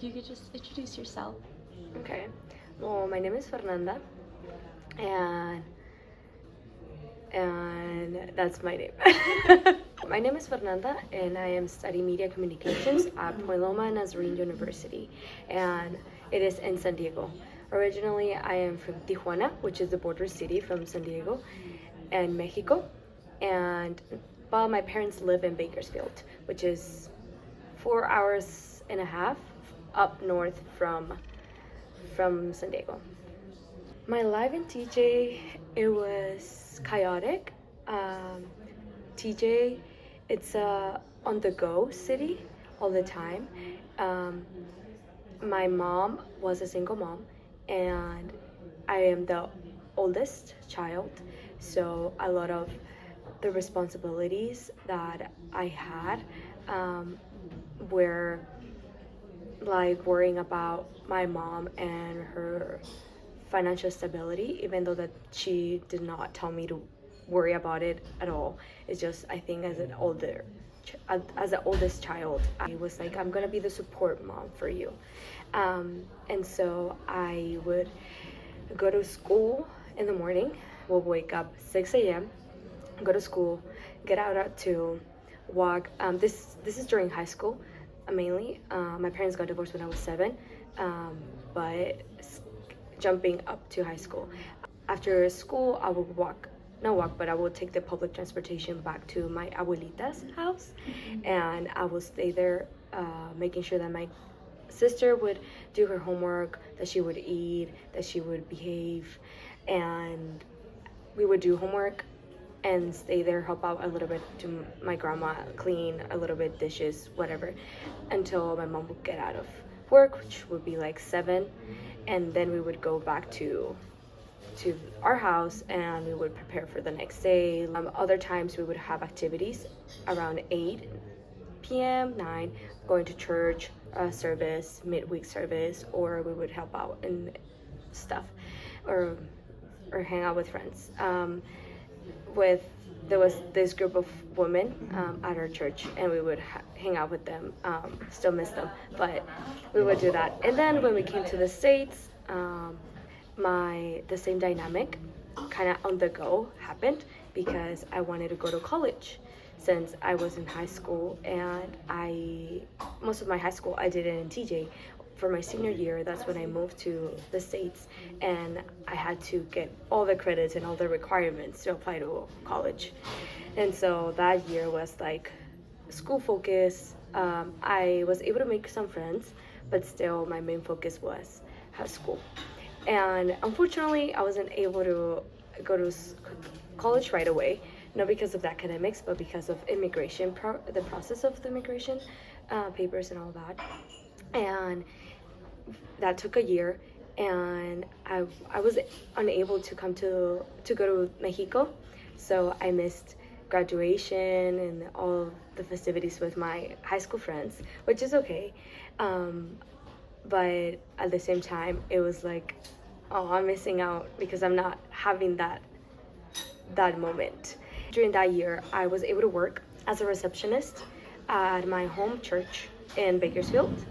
You could just introduce yourself. Okay. Well, my name is Fernanda, and that's my name. My name is Fernanda, and I am studying media communications at Point Loma Nazarene University, and it is in San Diego. Originally, I am from Tijuana, which is the border city from San Diego and Mexico, and my parents live in Bakersfield, which is 4 hours and a half up north from San Diego. My life in TJ, it was chaotic. Um, TJ, it's a on the go city all the time. Um, my mom was a single mom, and I am the oldest child, so a lot of the responsibilities that I had um, were like worrying about my mom and her financial stability, even though that she did not tell me to worry about it at all. It's just I think as the oldest child, I was like, I'm gonna be the support mom for you. And so I would go to school in the morning. We'll wake up 6 a.m., go to school, get out at 2, walk. This is during high school, mainly. My parents got divorced when I was 7, um, but jumping up to high school. After school, I would walk, not walk, but I would take the public transportation back to my abuelita's house, and I would stay there, making sure that my sister would do her homework, that she would eat, that she would behave, and we would do homework and stay there, help out a little bit to my grandma, clean a little bit dishes, whatever, until my mom would get out of work, which would be like 7, and then we would go back to our house and we would prepare for the next day. Other times we would have activities around 8 p.m., 9, going to church, service, midweek service, or we would help out in stuff, or hang out with friends. With There was this group of women at our church, and we would hang out with them. Still miss them, but we would do that. And then when we came to the States, the same dynamic kind of on the go happened because I wanted to go to college since I was in high school, and I most of my high school I did it in TJ. For my senior year, that's when I moved to the States, and I had to get all the credits and all the requirements to apply to college. And so that year was like school focus. I was able to make some friends, but still my main focus was high school. And unfortunately, I wasn't able to go to college right away, not because of the academics, but because of the process of the immigration papers and all that. And that took a year, and I was unable to come to go to Mexico, so I missed graduation and all of the festivities with my high school friends, which is okay. Um, but at the same time, it was like, oh, I'm missing out because I'm not having that moment. During that year, I was able to work as a receptionist at my home church in Bakersfield,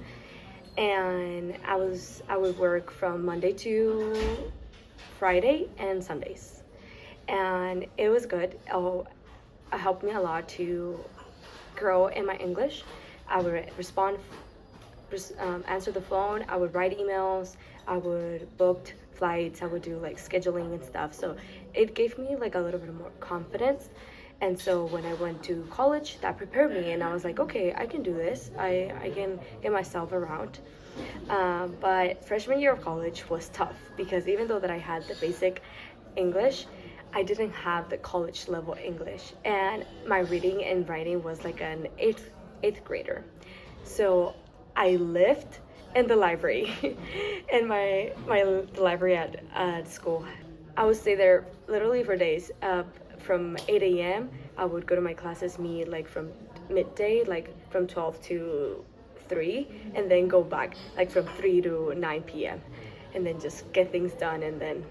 and I would work from Monday to Friday and Sundays, and it was good. It helped me a lot to grow in my English. I would answer the phone. I would write emails. I would book flights. I would do like scheduling and stuff. So it gave me like a little bit more confidence. And so when I went to college, that prepared me, and I was like, okay, I can do this. I can get myself around. But freshman year of college was tough because even though that I had the basic English, I didn't have the college level English, and my reading and writing was like an eighth grader. So I lived in the library, in the library at school. I would stay there literally for days. From 8 a.m. I would go to my classes, meet like from midday, like from 12 to 3, and then go back like from 3 to 9 p.m. and then just get things done and then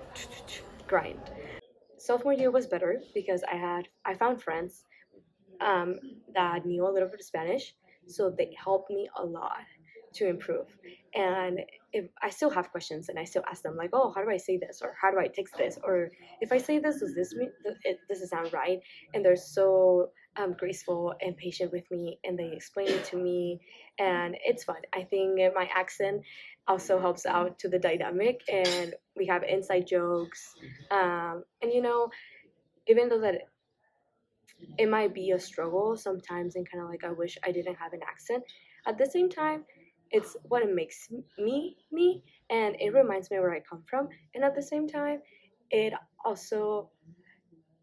grind. Sophomore year was better because I found friends that knew a little bit of Spanish, so they helped me a lot to improve. And if I still have questions and I still ask them like, oh, how do I say this, or how do I fix this, or if I say this, does this mean does it sound right? And they're so graceful and patient with me, and they explain it to me, and it's fun. I think my accent also helps out to the dynamic, and we have inside jokes. And even though that it might be a struggle sometimes, and kind of like I wish I didn't have an accent, at the same time it's what it makes me, and it reminds me where I come from, and at the same time it also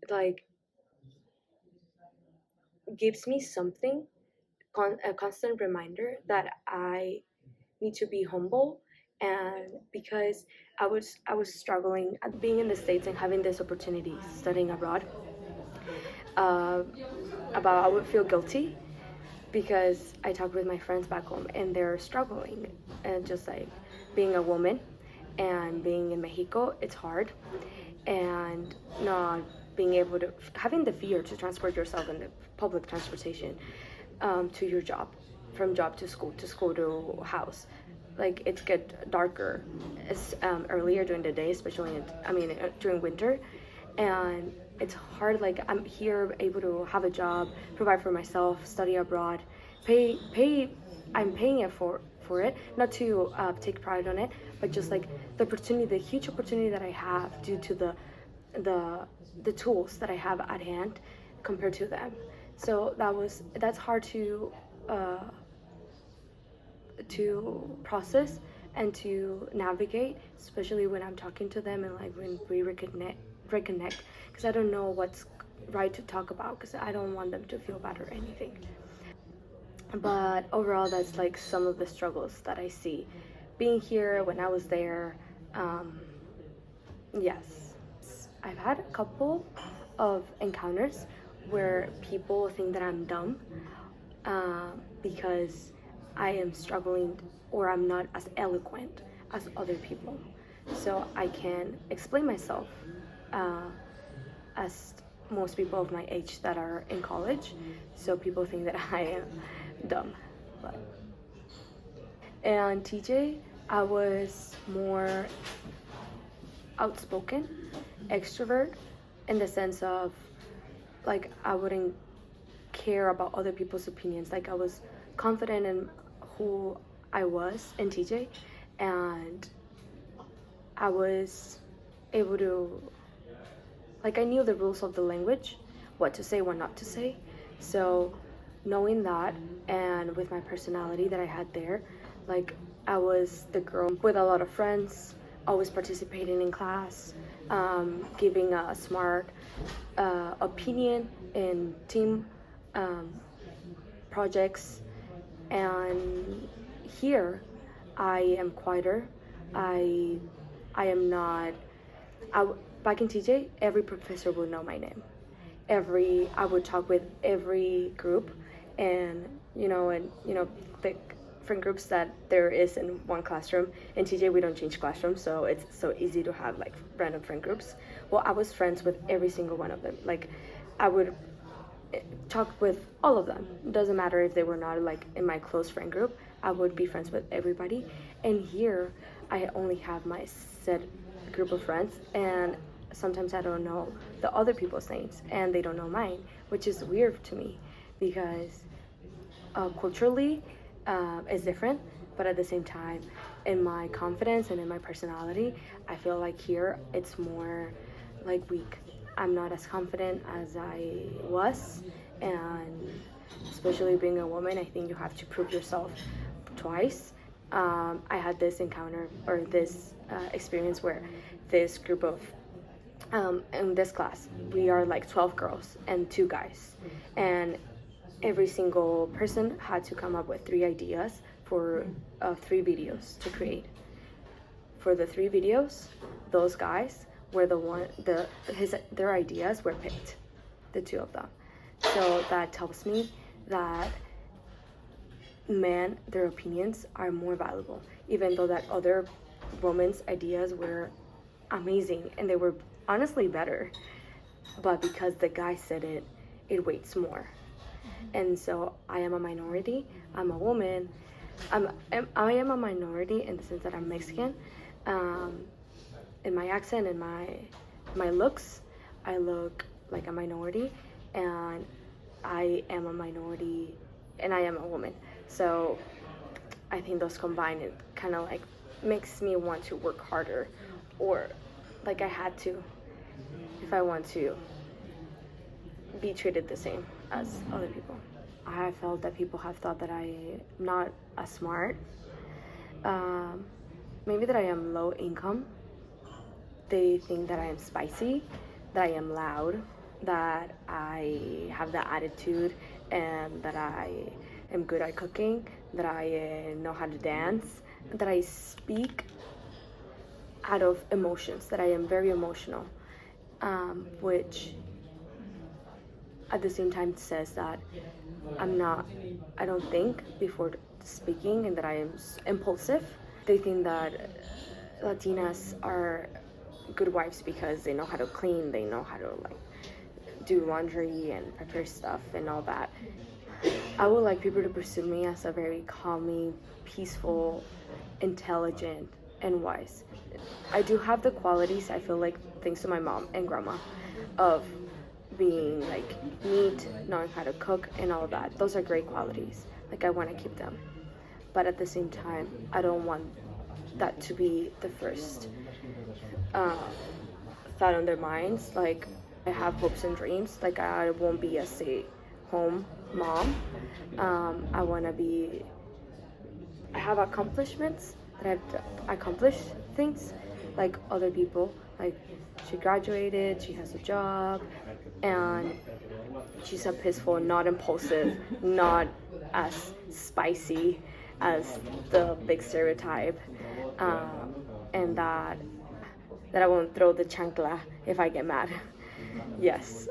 like gives me something, a constant reminder that I need to be humble. And because I was struggling at being in the States and having this opportunity studying abroad, uh, about I would feel guilty because I talk with my friends back home and they're struggling, and just like being a woman and being in Mexico, it's hard, and not being able to having the fear to transport yourself in the public transportation, to your job, from job to school to house. Like it's get darker as earlier during the day, especially during winter, and it's hard. Like I'm here able to have a job, provide for myself, study abroad, pay. I'm paying it for it, not to take pride on it, but just like the huge opportunity that I have due to the the tools that I have at hand compared to them. So that's hard uh, to process and to navigate, especially when I'm talking to them and like when we reconnect, because I don't know what's right to talk about because I don't want them to feel bad or anything. But overall, that's like some of the struggles that I see being here when I was there. Um, yes, I've had a couple of encounters where people think that I'm dumb, because I am struggling or I'm not as eloquent as other people. So I can explain myself, uh, as most people of my age that are in college. So people think that I am dumb. But and TJ, I was more outspoken, extrovert, in the sense of like I wouldn't care about other people's opinions. Like I was confident in who I was in TJ, and I was able to, like, I knew the rules of the language, what to say, what not to say. So knowing that, and with my personality that I had there, like I was the girl with a lot of friends, always participating in class, giving a smart opinion in team um, projects. And here I am quieter. I I am not. Back in TJ, every professor would know my name. I would talk with every group, and the friend groups that there is in one classroom. In TJ, we don't change classrooms, so it's so easy to have like random friend groups. Well, I was friends with every single one of them. Like, I would talk with all of them. It doesn't matter if they were not like in my close friend group. I would be friends with everybody. And here, I only have my set group of friends, and sometimes I don't know the other people's names, and they don't know mine, which is weird to me because culturally, it's different. But at the same time, in my confidence and in my personality, I feel like here it's more like weak. I'm not as confident as I was, and especially being a woman, I think you have to prove yourself twice. I had this encounter or this experience where this group of in this class we are like 12 girls and 2 guys, and every single person had to come up with 3 ideas for 3 videos to create. For the 3 videos, those guys were their ideas were picked, the 2 of them. So that tells me that men, their opinions are more valuable, even though that other women's ideas were amazing and they were honestly better. But because the guy said it, it weights more. And so I am a minority, I'm a woman, I am a minority in the sense that I'm Mexican. Um, in my accent and my looks, I look like a minority, and I am a minority, and I am a woman. So I think those combined, it kind of like makes me want to work harder, or like I had to, if I want to be treated the same as other people. I have felt that people have thought that I'm not as smart. Um, Maybe that I am low income. They think that I am spicy, that I am loud, that I have the attitude, and that I am good at cooking, that I know how to dance, that I speak out of emotions, that I am very emotional, which at the same time says that I don't think before speaking, and that I am impulsive. They think that Latinas are good wives because they know how to clean, they know how to like do laundry and prepare stuff and all that. I would like people to perceive me as a very calming, peaceful, intelligent, and wise. I do have the qualities, I feel like, thanks to my mom and grandma, of being like neat, knowing how to cook, and all that. Those are great qualities. Like, I want to keep them. But at the same time, I don't want that to be the first uh, thought on their minds. Like, I have hopes and dreams. Like, I won't be a stay-home mom. I want to be. I have accomplishments that I've accomplished things like other people. Like, she graduated, she has a job, and she's a peaceful, not impulsive, not as spicy as the big stereotype, and that I won't throw the chancla if I get mad. Yes.